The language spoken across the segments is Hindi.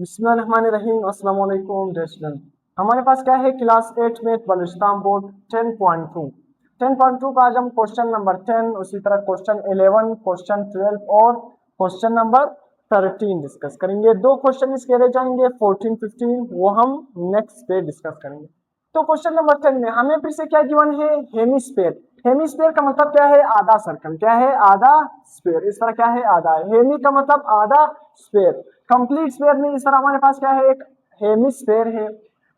बिस्मिल्लाहिर्रहमानिर्रहीम। अस्सलाम वालेकुम डियर स्टूडेंट। हमारे पास क्या है, क्लास 8 में बलूचिस्तान बोर्ड 10.2 का आज हम क्वेश्चन नंबर 10, उसी तरह क्वेश्चन 11, क्वेश्चन 12 और क्वेश्चन नंबर 13 डिस्कस करेंगे। दो क्वेश्चन इसके रह जाएंगे 14, 15, वो हम नेक्स्ट डे डिस्कस करेंगे। तो क्वेश्चन नंबर 10 में हमें फिर से क्या गिवन है, हेमिस्फीयर। हेमिस्फीयर का मतलब क्या है, आधा सर्कल। क्या है, आधा स्फीयर। इस तरह क्या है, आधा है। हेमी का मतलब आधा, स्फीयर कंप्लीट स्फीयर में। इस तरह हमारे पास क्या है, एक हेमिस्फीयर है।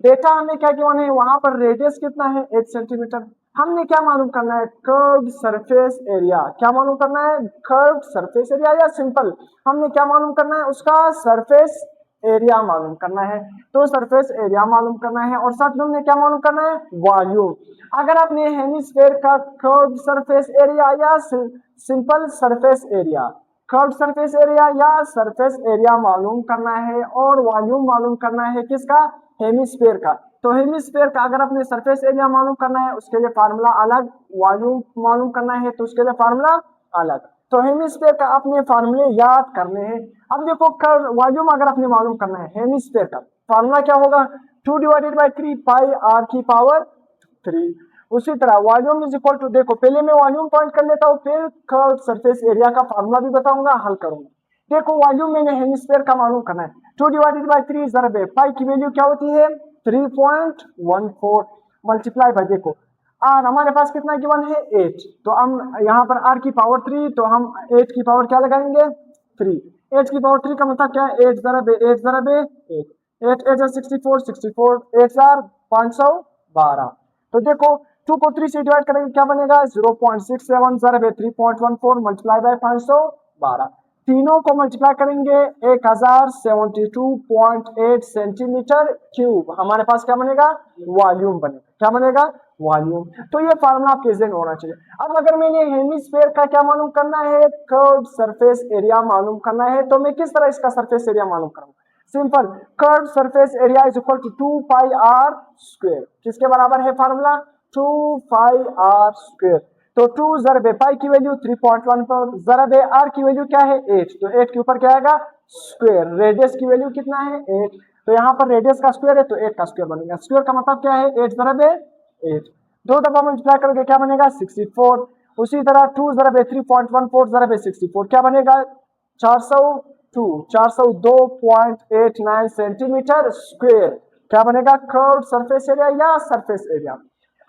डेटा हमें क्या गिवन है, वहां पर रेडियस कितना है, 8 सेंटीमीटर। हमने क्या मालूम करना है, कर्व्ड सरफेस एरिया। क्या मालूम करना है, कर्व्ड सरफेस एरिया, या सिंपल हमने क्या मालूम करना है, उसका सरफेस एरिया मालूम करना है। तो सरफेस एरिया मालूम करना है और साथ में हमने क्या मालूम करना है, वॉल्यूम। अगर आपने हेमिस्फीयर का कर्व्ड सरफेस एरिया या simple surface area, curved surface area या सरफेस एरिया मालूम करना है और वॉल्यूम मालूम करना है किसका, हेमिस्फीयर का। तो हेमिस्फीयर का अगर अपने सरफेस एरिया मालूम करना है उसके लिए फार्मूला अलग, वॉल्यूम मालूम करना है तो उसके लिए फार्मूला अलग। तो हेमिस्फीयर का अपने फार्मूले याद करने हैं। अब देखो, वॉल्यूम अगर अपने मालूम करना है हेमिस्फीयर का, फार्मूला क्या होगा, 2 डिवाइडेड बाई 3 पाई आर की पावर 3। उसी तरह वॉल्यूम इज इक्वल टू, देखो पहले मैं वॉल्यूम पॉइंट कर लेता हूँ, फिर कर्व सरफेस एरिया का फार्मूला भी बताऊंगा, हल करूंगा। देखो वॉल्यूम मैंने हेमिस्फीयर का मालूम करना है, 2 डिवाइडेड बाई 3 जरबे पाई की वैल्यू क्या होती है, 3.14 मल्टीप्लाई बाय, देखो आर हमारे पास कितना गिवन है, 8। तो हम यहाँ पर आर की पावर 3, तो हम 8 की पावर क्या लगाएंगे, 3। 8 की पावर 3 का मतलब क्या है, 8 जरबे 8 जरबे 8, 8 8 64, 64 8 512। तो देखो 2 को 3 से डिवाइड करेंगे क्या बनेगा, 0.67 जरबे 3.14 मल्टीप्लाई बाय 512। तीनों को मल्टीप्लाई करेंगे 1072.8 सेंटीमीटर क्यूब। हमारे पास क्या बनेगा, वॉल्यूम बनेगा। क्या बनेगा, वॉल्यूम। तो ये फार्मूला आपके जहन होना चाहिए। अब अगर मैंने हेमिस्फीयर का क्या मालूम करना है, कर्व्ड सरफेस एरिया मालूम करना है, तो मैं किस तरह इसका सरफेस एरिया मालूम करूंगा, simple, curved surface area is equal to 2 pi r square. किसके बराबर है फार्मूला, 2 पाई आर स्क्वायर। तो 2 जरबे पाई की वैल्यू 3.14 जरबे आर की वैल्यू क्या है, 8। तो 8 के ऊपर क्या आएगा, स्क्वायर। रेडियस की वैल्यू कितना है, 8। तो यहाँ पर रेडियस का स्क्वायर है तो 8 का स्क्वायर बनेगा। स्क्वायर का मतलब क्या है, 8 जरबे 8। दो दफा मल्टीप्लाई करोगे क्या बनेगा, 64। उसी तरह 2 जरबे 3.14 जरबे 64 क्या बनेगा, 402.89 सेंटीमीटर स्क्वायर। क्या बनेगा, कर्व्ड सरफेस एरिया या सरफेस एरिया।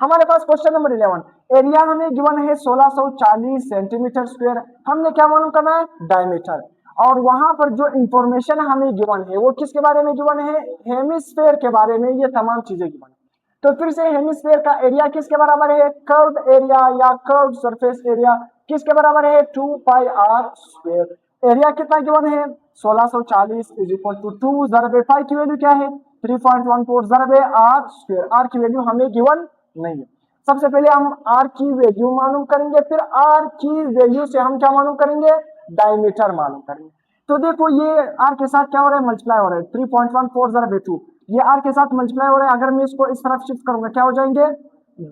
हमारे पास क्वेश्चन नंबर 11, एरिया हमें गिवन है 1640 सेंटीमीटर स्क्वायर। हमने क्या मालूम करना है, डायमीटर। और वहां पर जो इंफॉर्मेशन हमें गिवन है वो किसके बारे में गिवन है, हेमिस्फीयर के बारे में, ये तमाम चीजें गिवन है। तो फिर से हेमिस्फीयर का एरिया किसके बराबर है, कर्व्ड एरिया या कर्व्ड सरफेस एरिया किसके बराबर है, 2 पाई आर स्क्वायर। एरिया कितना गिवन है, 1640 इज इक्वल टू 2 जरबे पाई की वैल्यू क्या है, 3.14 जरबे आर स्क्वायर। आर की वैल्यू हमें गिवन नहीं है। सबसे पहले हम आर की वैल्यू मालूम करेंगे, फिर आर की वैल्यू से हम क्या मालूम करेंगे, डायमीटर मालूम करेंगे। तो देखो ये आर के साथ क्या हो रहा है, मल्टीप्लाई हो रहा है, 3.14 जरबे 2, ये आर के साथ मल्टीप्लाई हो रहा है। अगर मैं इसको इस तरफ शिफ्ट करूंगा क्या हो जाएंगे,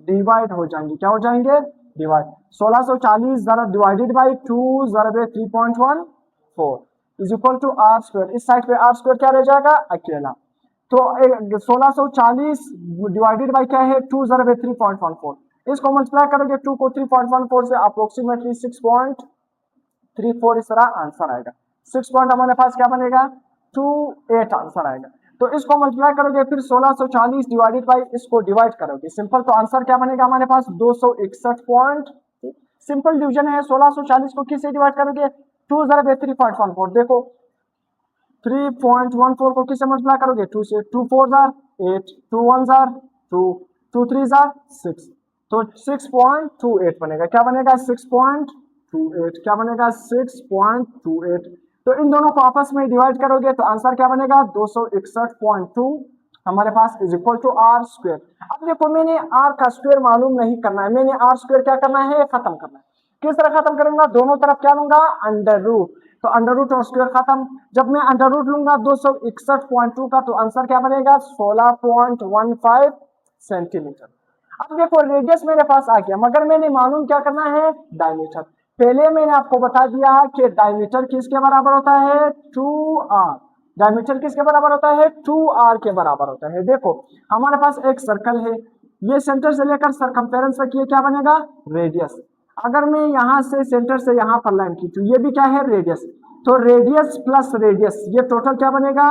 डिवाइड हो जाएंगे। क्या हो जाएंगे, डिवाइड। 1640 जरा डिवाइडेड बाई 2 जरबे 3.14 is equal to r square. इस साइड पे आर स्क्वायर क्या रह जाएगा, अकेला। तो 1640 डिवाइडेड बाई क्या है, 2 जरबे 3.14। इसको मल्टीप्लाई करोगे 2 को 3.14 से अप्रोक्सीमेटली 6.34 इस तरह आंसर आएगा। 6 पॉइंट हमारे पास क्या बनेगा, 28 आंसर आएगा। तो इसको मल्टीप्लाई करोगे, फिर 1640 डिवाइडेड बाई इसको डिवाइड करोगे, सिंपल, तो आंसर क्या बनेगा हमारे पास, 261 पॉइंट। सिंपल डिवीजन है। 1640 को किससे डिवाइड करोगे, 2 जरबे 3.14। देखो 3.14 को किससे मल्टीप्लाई करोगे, 2 से। 2 4 जार 8, 2 1 जार 2, 2 3 जार 6, तो 6.28 बनेगा। क्या बनेगा, 6.28। क्या बनेगा, 6.28। तो इन दोनों को आपस में डिवाइड करोगे तो आंसर क्या बनेगा, 261.2 हमारे पास is equal to r square. अब देखो मैंने आर का स्क्वायर मालूम नहीं करना है, मैंने आर स्क्वायर क्या करना है, खत्म करना है। किस तरह खत्म करूंगा, दोनों तरफ क्या लूंगा, अंडर रूट। तो अंडर रूट और स्क्वायर खत्म। जब मैं अंडर रूट लूंगा 261.2 का, तो आंसर क्या बनेगा, 16.15 सेंटीमीटर। अब देखो रेडियस मेरे पास आ गया, मगर मैंने मालूम क्या करना है, डायमीटर। पहले मैंने आपको बता दिया कि डायमीटर किसके बराबर होता है, 2r। डायमीटर किसके बराबर होता है, 2r के बराबर होता है। देखो हमारे पास एक सर्कल है, ये सेंटर से लेकर सरकमफेरेंस तक ये क्या बनेगा, रेडियस। अगर मैं यहाँ से सेंटर से यहाँ पर लाइन खींचूं, ये भी क्या है, रेडियस। तो रेडियस प्लस रेडियस ये टोटल क्या बनेगा,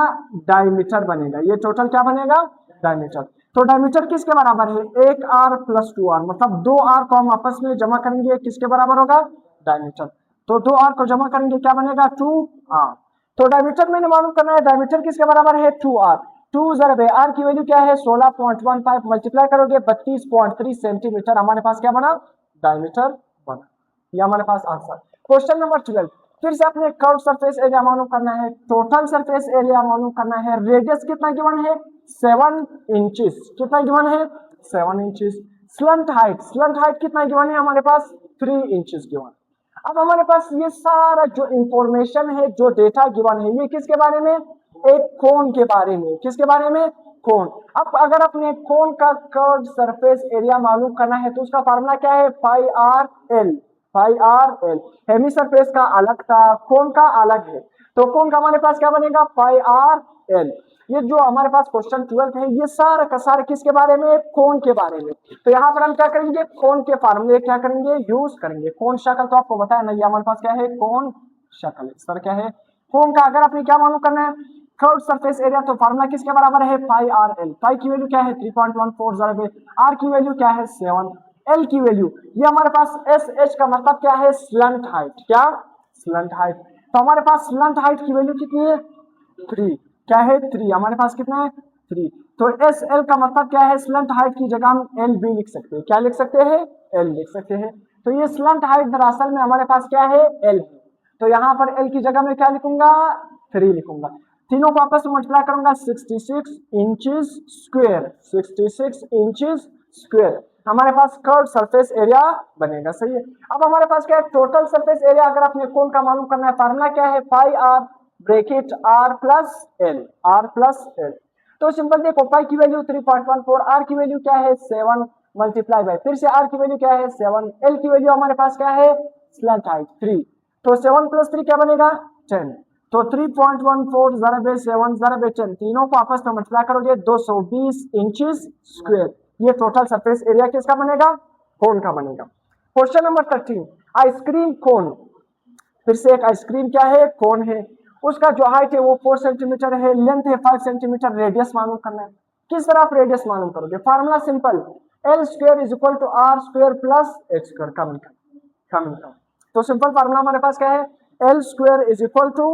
डायमीटर बनेगा। ये टोटल क्या बनेगा, डायमीटर। तो डायमीटर किसके बराबर है, 1r प्लस 2r, मतलब 2r को हम आपस में जमा करेंगे, किसके बराबर होगा, डायमीटर। तो 2r को जमा करेंगे क्या बनेगा, 2r। तो डायमीटर मैंने मालूम करना है, डायमीटर किसके बराबर है, 2r। 2 ज़रब r की वैल्यू क्या है, 16.15, मल्टीप्लाई करोगे 32.3 सेंटीमीटर, हमारे पास क्या बना, डायमीटर बना। ये हमारे पास आंसर। क्वेश्चन नंबर 12, फिर से अपने कर्व सरफेस एरिया मालूम करना है, टोटल सरफेस एरिया मालूम करना है। रेडियस कितना गिवन है, 7 इंचेस। कितना गिवन है, 7 इंचेस। स्लंट हाइट कितना गिवन है हमारे पास, 3 इंचेस गिवन। अब हमारे पास ये सारा जो इंफॉर्मेशन है, जो डेटा गिवन है, ये किसके बारे में, एक कोन के बारे में। किसके बारे में, कोन। अब अगर अपने कोन का कर्व सरफेस एरिया मालूम करना है तो उसका फार्मूला क्या है, pi R L. Hemy surface का अलग था, कोन का अलग है, तो कोन का हमारे पास क्या बनेगा, पाई आर एल। ये जो हमारे पास क्वेश्चन 12 है, ये सारा का सारा किसके बारे में, कोन के बारे में। तो यहाँ पर हम क्या करेंगे, कोन के फार्मूले क्या करेंगे, यूज करेंगे। कोन शक्ल तो आपको बताया नहीं, हमारे पास क्या है, कोन शक्ल। सर क्या है, कोन का अगर अपने क्या मालूम करना है, कर्व सरफेस एरिया, तो फार्मूला किसके बराबर है, पाई आर एल। पाई की वैल्यू क्या है, 3.14 ज़रब आर की वैल्यू क्या है, 7, एल की वैल्यू, ये हमारे पास एस एच का मतलब क्या है, स्लंट हाइट। क्या, स्लंट हाइट। तो हमारे पास स्लंट हाइट की वैल्यू कितनी है, 3। क्या है, 3। हमारे पास कितना है, 3। तो एस एल का मतलब क्या है, स्लंट हाइट की जगह हम एल भी लिख सकते हैं। क्या लिख सकते हैं, एल लिख सकते हैं। तो ये स्लंट हाइट दरअसल में हमारे पास क्या है, एल। तो यहाँ पर एल की जगह में क्या लिखूंगा, 3 लिखूंगा। तीनों को आपस में मल्टीप्लाई करूंगा, 66 इंचेस स्क्वायर। 66 इंचेस स्क्वायर हमारे पास कर्व सरफेस एरिया बनेगा। सही है। अब हमारे पास क्या है, टोटल सरफेस एरिया अगर अपने कोन का मालूम करना है, फार्मूला क्या है, pi r bracket r plus l. R plus l. तो सिंपल देखो, पाई की वैल्यू 3.14, आर की वैल्यू क्या है, 7, मल्टीप्लाई बाय फिर से आर की वैल्यू क्या है, 7, एल की वैल्यू हमारे पास क्या है, स्लंट हाइट 3। तो 7 प्लस 3 क्या बनेगा, 10। तो 3.14 ज़रब 7 ज़रब 10, तीनों को आपस में मल्टीप्लाई करोगे, 220 इंचेस स्क्वायर। ये टोटल सरफेस एरिया किसका बनेगा, कोन का बनेगा। Question number 13, ice cream cone. फिर से एक आइसक्रीम क्या है, कोन है। उसका जो हाइट है वो 4 सेंटीमीटर है, लेंथ है 5 सेंटीमीटर, रेडियस मालूम करना है। किस तरह आप रेडियस मालूम करोगे, formula simple, l square is equal to r square plus h square. कम। तो सिंपल फार्मूला हमारे पास क्या है, l square is equal to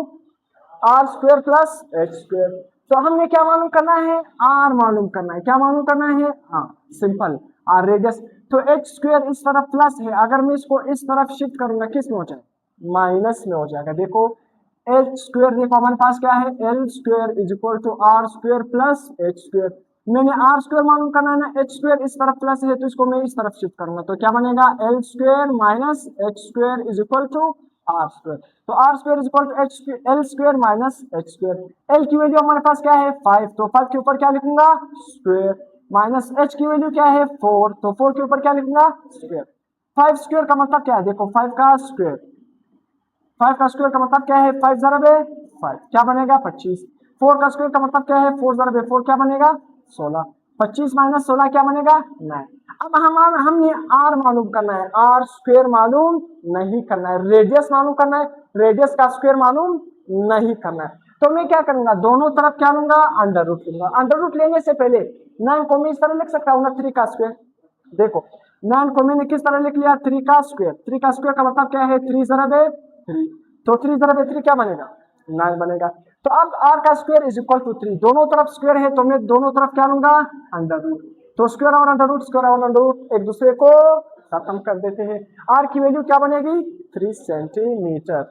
r square plus h square. तो हमने क्या मालूम करना है, आर मालूम करना है। क्या मालूम करना है, हाँ सिंपल, आर रेडियस। तो एच स्क्वायर इस तरफ प्लस है, अगर मैं इसको इस तरफ शिफ्ट करूंगा किस में हो जाएगा, माइनस में हो जाएगा। देखो एच स्क्वायर, देखो हमारे पास क्या है, l square is equal to r square plus h square. मैंने आर स्क्वायर मालूम करना है ना, एच स्क्वायर इस तरफ प्लस है तो इसको मैं इस तरफ शिफ्ट करूंगा, तो क्या बनेगा, l square minus h square is equal to r square. तो r square is equal to h l square minus h square. L की वैल्यू हमारे पास क्या है, 5, तो 5 के ऊपर क्या लिखूंगा, स्क्वायर, माइनस एच की वैल्यू क्या है, 4, तो 4 के ऊपर क्या लिखूंगा, स्क्वायर। 5 स्क्वायर का मतलब क्या है, देखो 5 का स्क्वायर, 5 का स्क्वायर का मतलब क्या है, 5 ज़रब 5 क्या बनेगा, 25। 4 का स्क्वायर का मतलब क्या है, 4 ज़रब 4 क्या बनेगा, 16। 25 माइनस 16 क्या बनेगा, 9। अब हमने आर मालूम करना है, आर स्क्वायर मालूम नहीं करना है, रेडियस मालूम करना है, रेडियस का स्क्वायर मालूम नहीं करना है। तो मैं क्या करूंगा, दोनों तरफ क्या लूंगा, अंडर रूट लूंगा। अंडर रूट लेने से पहले 9 को मैं इस तरह लिख सकता हूँ ना, 3 का स्क्वायर। देखो 9 को मैंने किस तरह लिख लिया, 3 का स्क्वायर। 3 का स्क्वायर का मतलब क्या है, 3 ज़रब 3, तो 3 ज़रब 3 क्या बनेगा, 9 बनेगा। तो अब r का स्क्वायर इज इक्वल टू 3, दोनों तरफ स्क्वायर है तो मैं दोनों तरफ क्या लूंगा, अंडर रूट। तो स्क्वायर और अंडर रूट, स्क्वायर और अंडर रूट एक दूसरे को खत्म कर देते हैं। r की वैल्यू क्या बनेगी, 3 सेंटीमीटर।